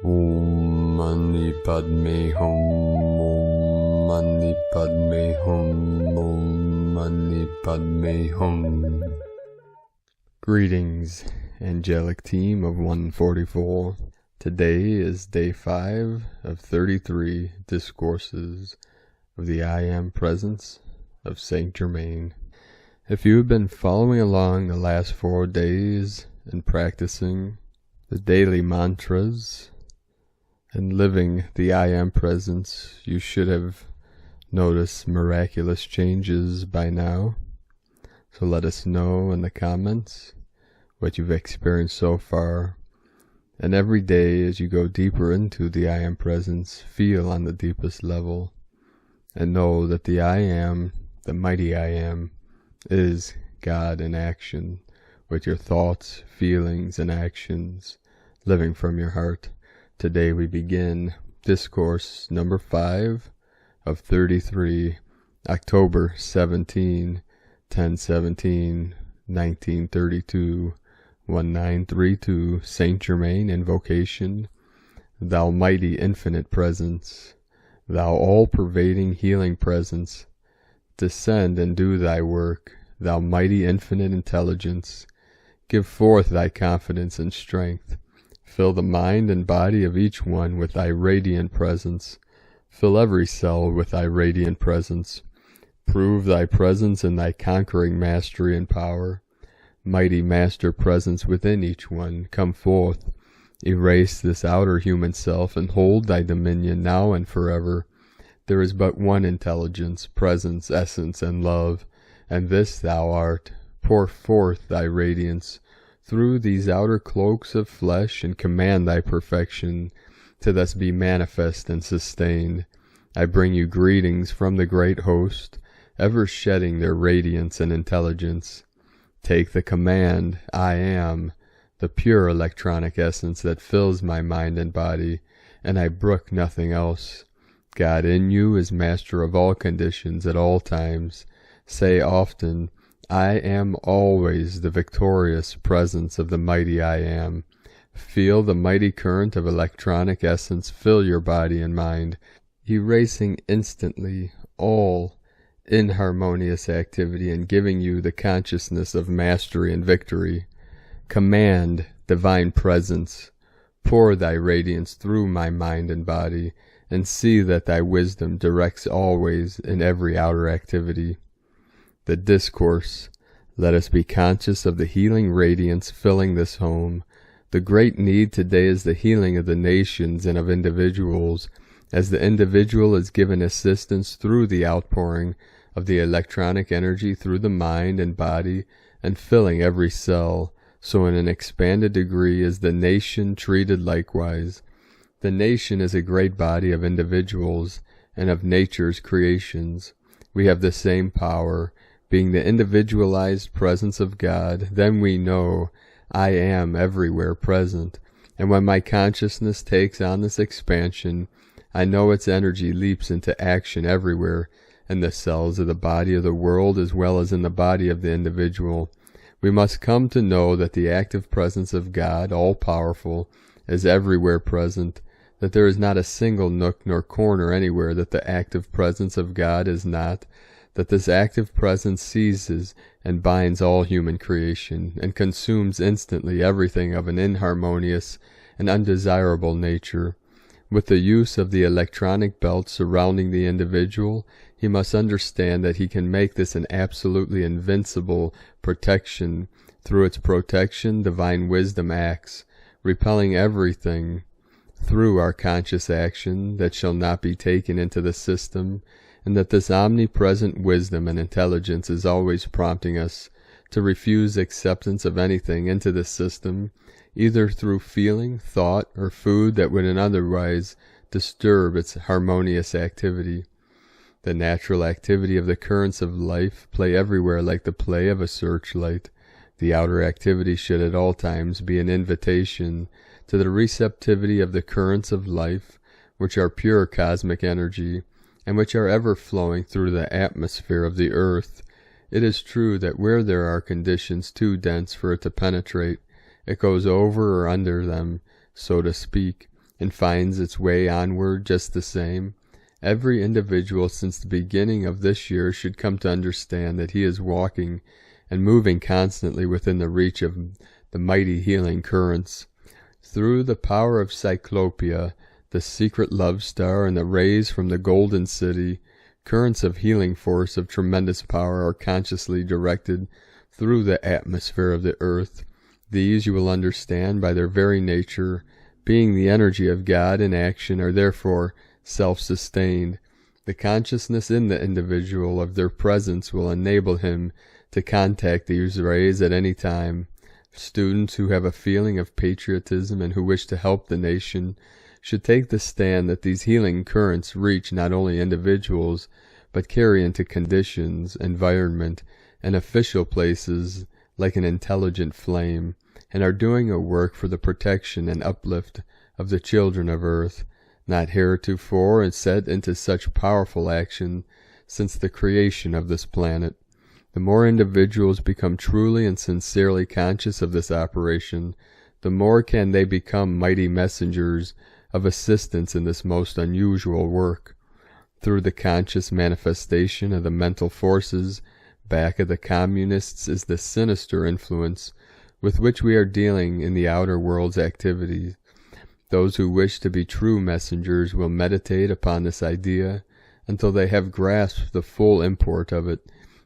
Om Mani Padme Hum, Om Mani Padme Hum, Om Mani Padme Hum. Greetings, angelic team of 144. Today is day 5 of 33 discourses of the I Am presence of Saint Germain. If you have been following along the last 4 days and practicing the daily mantras and living the I Am presence, you should have noticed miraculous changes by now. So let us know in the comments what you've experienced so far. And every day as you go deeper into the I Am presence, feel on the deepest level and know that the I Am, the mighty I Am, is God in action with your thoughts, feelings, and actions living from your heart. Today we begin discourse number 5 of 33, October 17, 10/17, 1932, 1932, Saint Germain Invocation. Thou mighty infinite presence, thou all-pervading healing presence, descend and do thy work. Thou mighty infinite intelligence, give forth thy confidence and strength. Fill the mind and body of each one with thy radiant presence. Fill every cell with thy radiant presence. Prove thy presence and thy conquering mastery and power. Mighty master presence within each one, come forth. Erase this outer human self and hold thy dominion now and forever. There is but one intelligence, presence, essence, and love, and this thou art. Pour forth thy radiance through these outer cloaks of flesh, and command thy perfection to thus be manifest and sustained. I bring you greetings from the great host, ever shedding their radiance and intelligence. Take the command, I am, the pure electronic essence that fills my mind and body, and I brook nothing else. God in you is master of all conditions at all times. Say often, I am always the victorious presence of the mighty I Am. Feel the mighty current of electronic essence fill your body and mind, erasing instantly all inharmonious activity and giving you the consciousness of mastery and victory. Command, divine presence, pour thy radiance through my mind and body, and see that thy wisdom directs always in every outer activity. The discourse. Let us be conscious of the healing radiance filling this home. The great need today is the healing of the nations and of individuals, as the individual is given assistance through the outpouring of the electronic energy through the mind and body and filling every cell, so in an expanded degree is the nation treated likewise. The nation is a great body of individuals and of nature's creations. We have the same power, being the individualized presence of God. Then we know I am everywhere present, and when my consciousness takes on this expansion, I know its energy leaps into action everywhere, in the cells of the body of the world as well as in the body of the individual. We must come to know that the active presence of God, all-powerful, is everywhere present, that there is not a single nook nor corner anywhere that the active presence of God is not, that this active presence seizes and binds all human creation, and consumes instantly everything of an inharmonious and undesirable nature. With the use of the electronic belt surrounding the individual, he must understand that he can make this an absolutely invincible protection. Through its protection, divine wisdom acts, repelling everything through our conscious action that shall not be taken into the system, and that this omnipresent wisdom and intelligence is always prompting us to refuse acceptance of anything into the system, either through feeling, thought, or food that would otherwise disturb its harmonious activity. The natural activity of the currents of life play everywhere like the play of a searchlight. The outer activity should at all times be an invitation to the receptivity of the currents of life, which are pure cosmic energy, and which are ever flowing through the atmosphere of the earth. It is true that where there are conditions too dense for it to penetrate, it goes over or under them, so to speak, and finds its way onward just the same. Every individual since the beginning of this year should come to understand that he is walking and moving constantly within the reach of the mighty healing currents. Through the power of Cyclopia, the secret love star, and the rays from the golden city, currents of healing force of tremendous power are consciously directed through the atmosphere of the earth. These, you will understand, by their very nature, being the energy of God in action, are therefore self-sustained. The consciousness in the individual of their presence will enable him to contact these rays at any time. Students who have a feeling of patriotism and who wish to help the nation should take the stand that these healing currents reach not only individuals, but carry into conditions, environment, and official places like an intelligent flame, and are doing a work for the protection and uplift of the children of earth, not heretofore and set into such powerful action since the creation of this planet. The more individuals become truly and sincerely conscious of this operation, the more can they become mighty messengers of assistance in this most unusual work. Through the conscious manifestation of the mental forces back of the communists is the sinister influence with which we are dealing in the outer world's activities. Those who wish to be true messengers will meditate upon this idea until they have grasped the full import of it.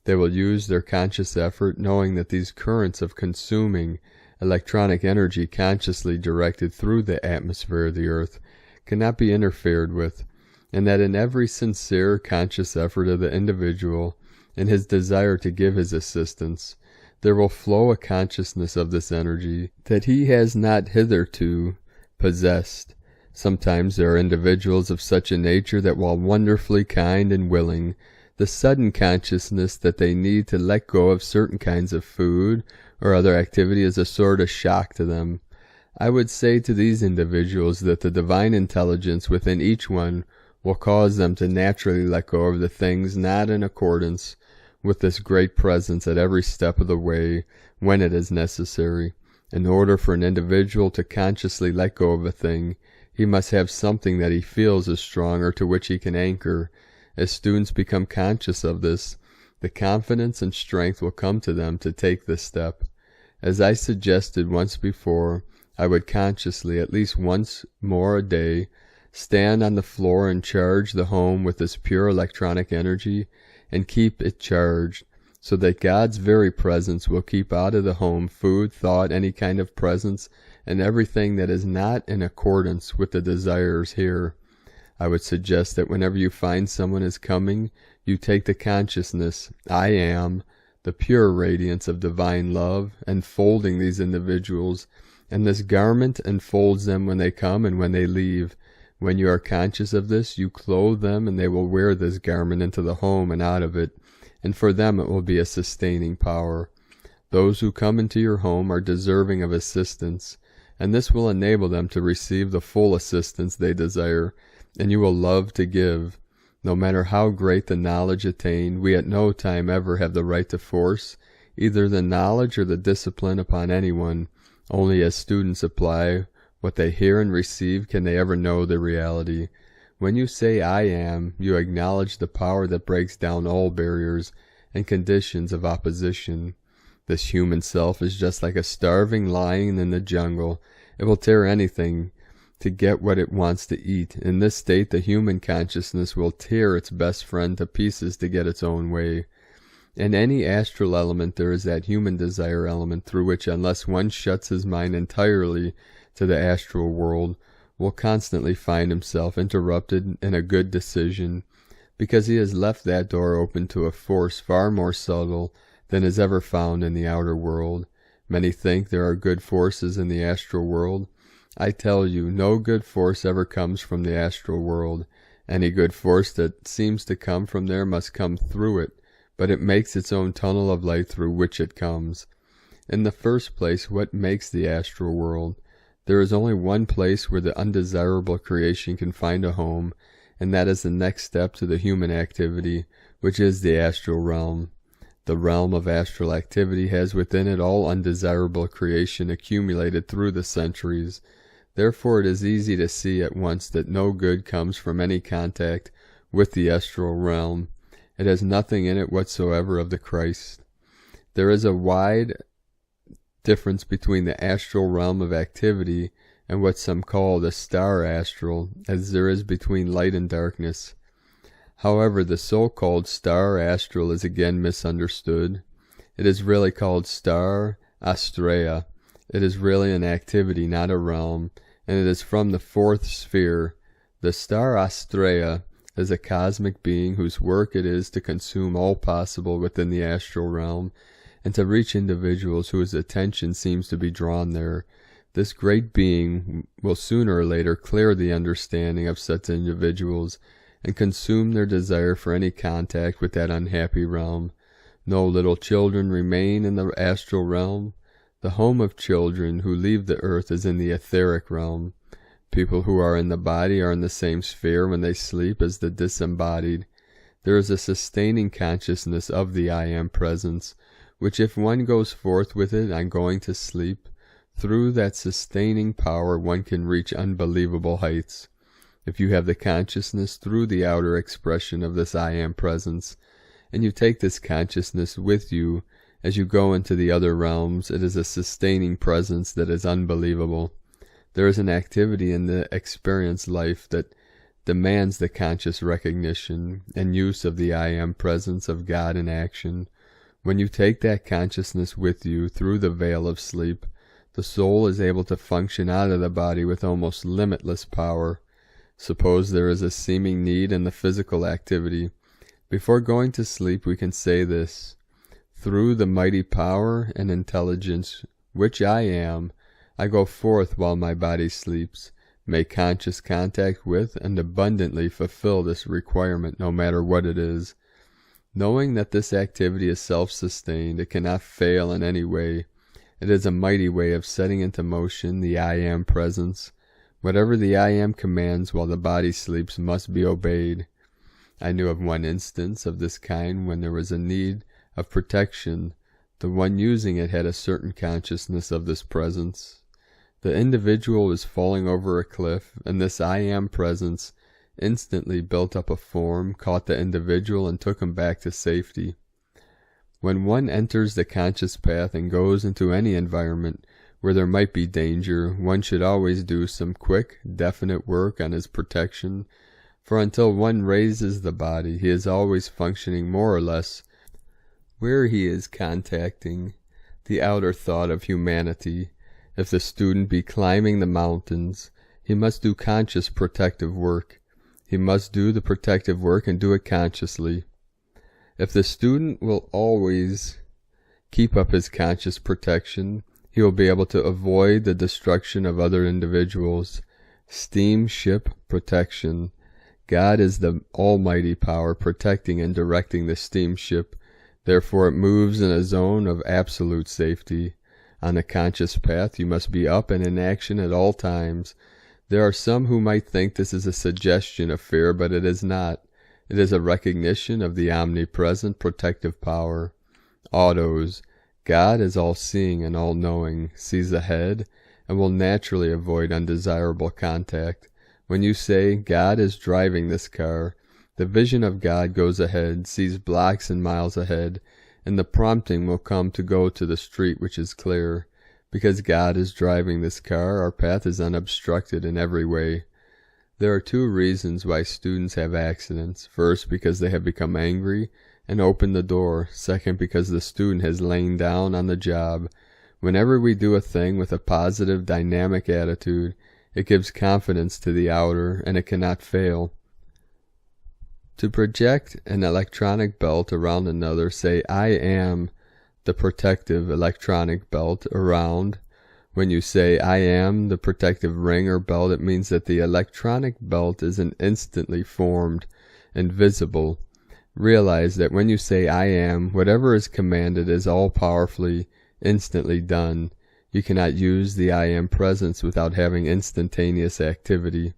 They will use their conscious effort, knowing that these currents of consuming electronic energy consciously directed through the atmosphere of the earth cannot be interfered with, and that in every sincere conscious effort of the individual, in his desire to give his assistance, there will flow a consciousness of this energy that he has not hitherto possessed. Sometimes there are individuals of such a nature that, while wonderfully kind and willing, the sudden consciousness that they need to let go of certain kinds of food or other activity is a sort of shock to them. I would say to these individuals that the divine intelligence within each one will cause them to naturally let go of the things not in accordance with this great presence at every step of the way when it is necessary. In order for an individual to consciously let go of a thing, he must have something that he feels is strong or to which he can anchor. As students become conscious of this, the confidence and strength will come to them to take this step. As I suggested once before, I would consciously, at least once more a day, stand on the floor and charge the home with this pure electronic energy and keep it charged, so that God's very presence will keep out of the home food, thought, any kind of presence, and everything that is not in accordance with the desires here. I would suggest that whenever you find someone is coming, you take the consciousness, I am, the pure radiance of divine love, enfolding these individuals, and this garment enfolds them when they come and when they leave. When you are conscious of this, you clothe them, and they will wear this garment into the home and out of it, and for them it will be a sustaining power. Those who come into your home are deserving of assistance, and this will enable them to receive the full assistance they desire, and you will love to give. No matter how great the knowledge attained, we at no time ever have the right to force either the knowledge or the discipline upon anyone. Only as students apply what they hear and receive can they ever know the reality. When you say I am, you acknowledge the power that breaks down all barriers and conditions of opposition. This human self is just like a starving lion in the jungle. It will tear anything to get what it wants to eat. In this state, the human consciousness will tear its best friend to pieces to get its own way. In any astral element there is that human desire element through which, unless one shuts his mind entirely to the astral world, will constantly find himself interrupted in a good decision, because he has left that door open to a force far more subtle than is ever found in the outer world. Many think there are good forces in the astral world. I tell you, no good force ever comes from the astral world. Any good force that seems to come from there must come through it, but it makes its own tunnel of light through which it comes. In the first place, what makes the astral world? There is only one place where the undesirable creation can find a home, and that is the next step to the human activity, which is the astral realm. The realm of astral activity has within it all undesirable creation accumulated through the centuries. Therefore it is easy to see at once that no good comes from any contact with the astral realm. It has nothing in it whatsoever of the Christ. There is a wide difference between the astral realm of activity and what some call the star astral, as there is between light and darkness. However, the so-called star astral is again misunderstood. It is really called star astrea. It is really an activity, not a realm, and it is from the fourth sphere. The star astrea is a cosmic being whose work it is to consume all possible within the astral realm, and to reach individuals whose attention seems to be drawn there. This great being will sooner or later clear the understanding of such individuals and consume their desire for any contact with that unhappy realm. No little children remain in the astral realm. The home of children who leave the earth is in the etheric realm. People who are in the body are in the same sphere when they sleep as the disembodied. There is a sustaining consciousness of the I Am presence, which if one goes forth with it on going to sleep, through that sustaining power one can reach unbelievable heights. If you have the consciousness through the outer expression of this I Am presence, and you take this consciousness with you as you go into the other realms, it is a sustaining presence that is unbelievable. There is an activity in the experience life that demands the conscious recognition and use of the I Am presence of God in action. When you take that consciousness with you through the veil of sleep, the soul is able to function out of the body with almost limitless power. Suppose there is a seeming need in the physical activity. Before going to sleep we can say this: through the mighty power and intelligence which I am, I go forth while my body sleeps, make conscious contact with and abundantly fulfill this requirement no matter what it is. Knowing that this activity is self-sustained, it cannot fail in any way. It is a mighty way of setting into motion the I Am presence. Whatever the I Am commands while the body sleeps must be obeyed. I knew of one instance of this kind when there was a need of protection. The one using it had a certain consciousness of this presence. The individual was falling over a cliff, and this I Am presence instantly built up a form, caught the individual, and took him back to safety. When one enters the conscious path and goes into any environment where there might be danger, one should always do some quick, definite work on his protection, for until one raises the body, he is always functioning more or less where he is contacting the outer thought of humanity. If the student be climbing the mountains, he must do conscious protective work. He must do the protective work and do it consciously. If the student will always keep up his conscious protection, he will be able to avoid the destruction of other individuals. Steamship protection. God is the almighty power protecting and directing the steamship. Therefore it moves in a zone of absolute safety. On the conscious path you must be up and in action at all times. There are some who might think this is a suggestion of fear, but it is not. It is a recognition of the omnipresent protective power. Autos. God is all-seeing and all-knowing, sees ahead, and will naturally avoid undesirable contact. When you say, God is driving this car, the vision of God goes ahead, sees blocks and miles ahead, and the prompting will come to go to the street which is clear. Because God is driving this car, our path is unobstructed in every way. There are two reasons why students have accidents. First, because they have become angry and opened the door. Second, because the student has lain down on the job. Whenever we do a thing with a positive, dynamic attitude, it gives confidence to the outer, and it cannot fail. To project an electronic belt around another, say, I am the protective electronic belt around. When you say, I am the protective ring or belt, it means that the electronic belt is instantly formed and visible. Realize that when you say, I am, whatever is commanded is all-powerfully, instantly done. You cannot use the I Am presence without having instantaneous activity.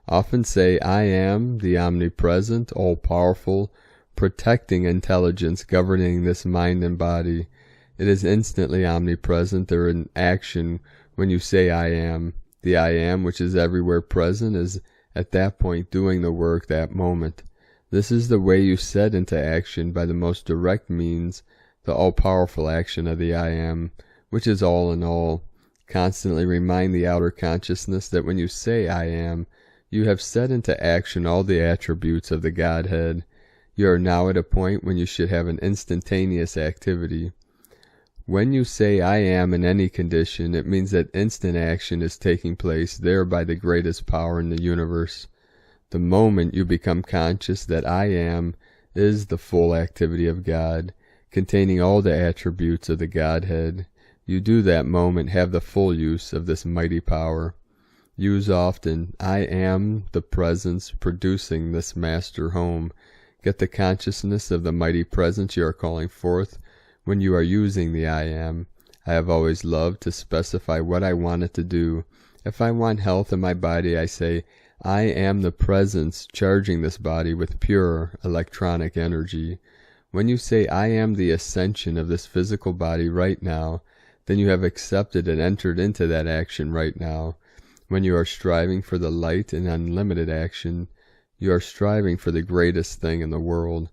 Often say, I am the omnipresent, all-powerful, protecting intelligence governing this mind and body. It is instantly omnipresent or in action when you say I am. The I Am, which is everywhere present, is at that point doing the work that moment. This is the way you set into action by the most direct means the all-powerful action of the I Am, which is all in all. Constantly remind the outer consciousness that when you say I Am, you have set into action all the attributes of the Godhead. You are now at a point when you should have an instantaneous activity. When you say I Am in any condition, it means that instant action is taking place there by the greatest power in the universe. The moment you become conscious that I Am is the full activity of God, containing all the attributes of the Godhead, you do that moment have the full use of this mighty power. Use often, I am the presence producing this master home. Get the consciousness of the mighty presence you are calling forth when you are using the I Am. I have always loved to specify what I want it to do. If I want health in my body, I say, I am the presence charging this body with pure electronic energy. When you say, I am the ascension of this physical body right now, then you have accepted and entered into that action right now. When you are striving for the light and unlimited action, you are striving for the greatest thing in the world.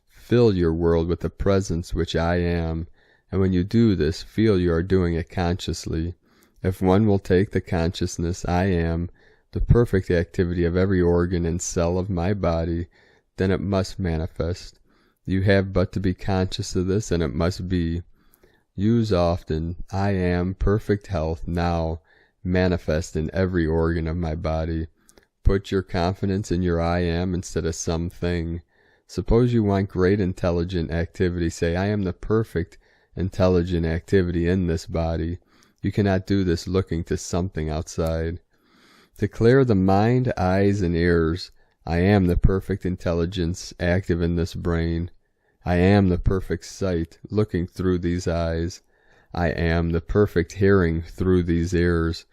Fill your world with the presence which I am, and when you do this, feel you are doing it consciously. If one will take the consciousness I am, the perfect activity of every organ and cell of my body, then it must manifest. You have but to be conscious of this, and it must be. Use often, I am perfect health now, manifest in every organ of my body. Put your confidence in your I am instead of something. Suppose you want great intelligent activity. Say, I am the perfect intelligent activity in this body. You cannot do this looking to something outside. To clear the mind, eyes, and ears, I am the perfect intelligence active in this brain. I am the perfect sight looking through these eyes. I am the perfect hearing through these ears.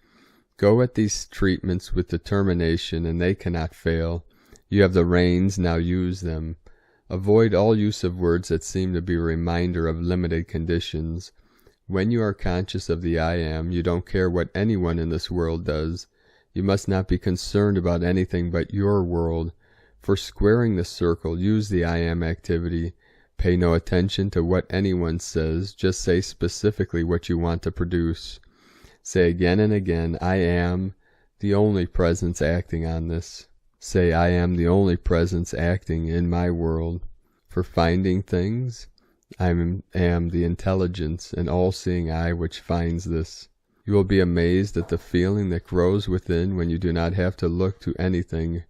Go at these treatments with determination, and they cannot fail. You have the reins, now use them. Avoid all use of words that seem to be a reminder of limited conditions. When you are conscious of the I Am, you don't care what anyone in this world does. You must not be concerned about anything but your world. For squaring the circle, use the I Am activity. Pay no attention to what anyone says, just say specifically what you want to produce. Say again and again, I am the only presence acting on this. Say, I am the only presence acting in my world. For finding things, I am the intelligence and all-seeing eye which finds this. You will be amazed at the feeling that grows within when you do not have to look to anything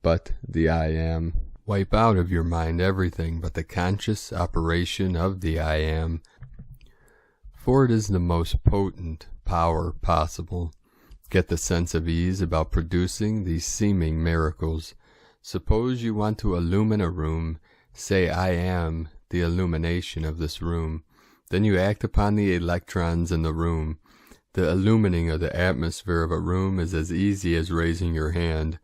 but the I Am. Wipe out of your mind everything but the conscious operation of the I Am, for it is the most potent power possible. Get the sense of ease about producing these seeming miracles. Suppose you want to illumine a room. Say, I am the illumination of this room. Then you act upon the electrons in the room. The illumining of the atmosphere of a room is as easy as raising your hand.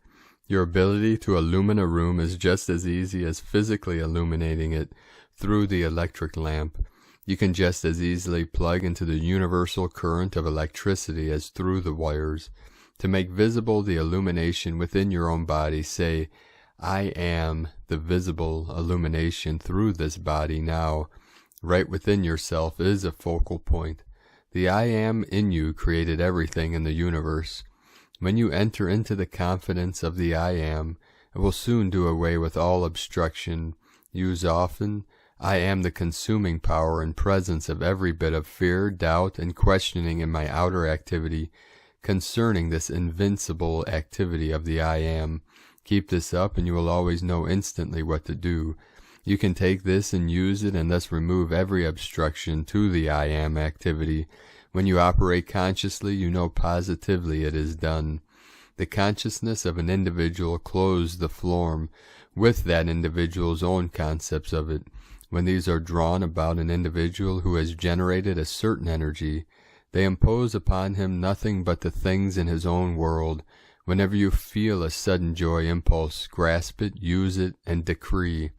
Your ability to illumine a room is just as easy as physically illuminating it through the electric lamp. You can just as easily plug into the universal current of electricity as through the wires. To make visible the illumination within your own body, say, I am the visible illumination through this body now. Right within yourself is a focal point. The I Am in you created everything in the universe. When you enter into the confidence of the I Am, it will soon do away with all obstruction. Use often, I am the consuming power and presence of every bit of fear, doubt, and questioning in my outer activity concerning this invincible activity of the I Am. Keep this up and you will always know instantly what to do. You can take this and use it and thus remove every obstruction to the I Am activity. When you operate consciously, you know positively it is done. The consciousness of an individual clothes the form with that individual's own concepts of it. When these are drawn about an individual who has generated a certain energy, they impose upon him nothing but the things in his own world. Whenever you feel a sudden joy impulse, grasp it, use it, and decree,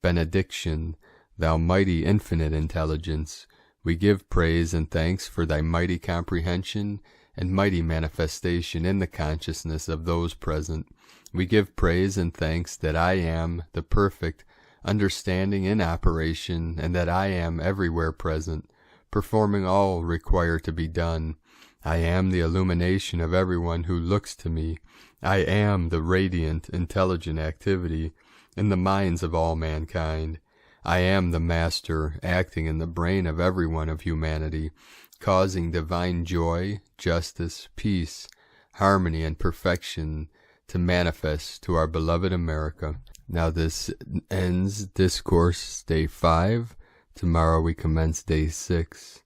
Benediction, thou mighty infinite intelligence, we give praise and thanks for thy mighty comprehension and mighty manifestation in the consciousness of those present, we give praise and thanks that I am the perfect understanding in operation, and that I am everywhere present, performing all required to be done. I am the illumination of everyone who looks to me. I am the radiant, intelligent activity in the minds of all mankind. I am the master acting in the brain of everyone of humanity, causing divine joy, justice, peace, harmony, and perfection to manifest to our beloved America. Now this ends Discourse Day 5. Tomorrow we commence Day 6.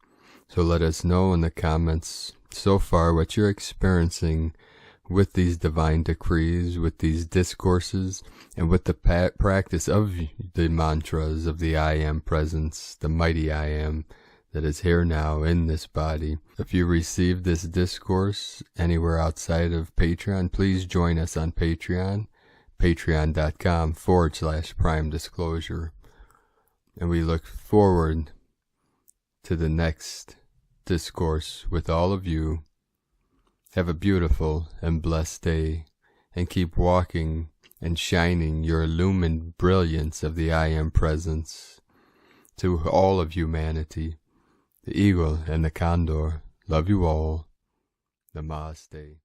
So let us know in the comments so far what you're experiencing with these divine decrees, with these discourses, and with the practice of the mantras of the I Am presence, the mighty I Am that is here now in this body. If you received this discourse anywhere outside of Patreon, please join us on Patreon, patreon.com/Prime Disclosure. And we look forward to the next discourse with all of you. Have a beautiful and blessed day, and keep walking and shining your illumined brilliance of the I Am presence to all of humanity. The eagle and the condor love you all. Namaste.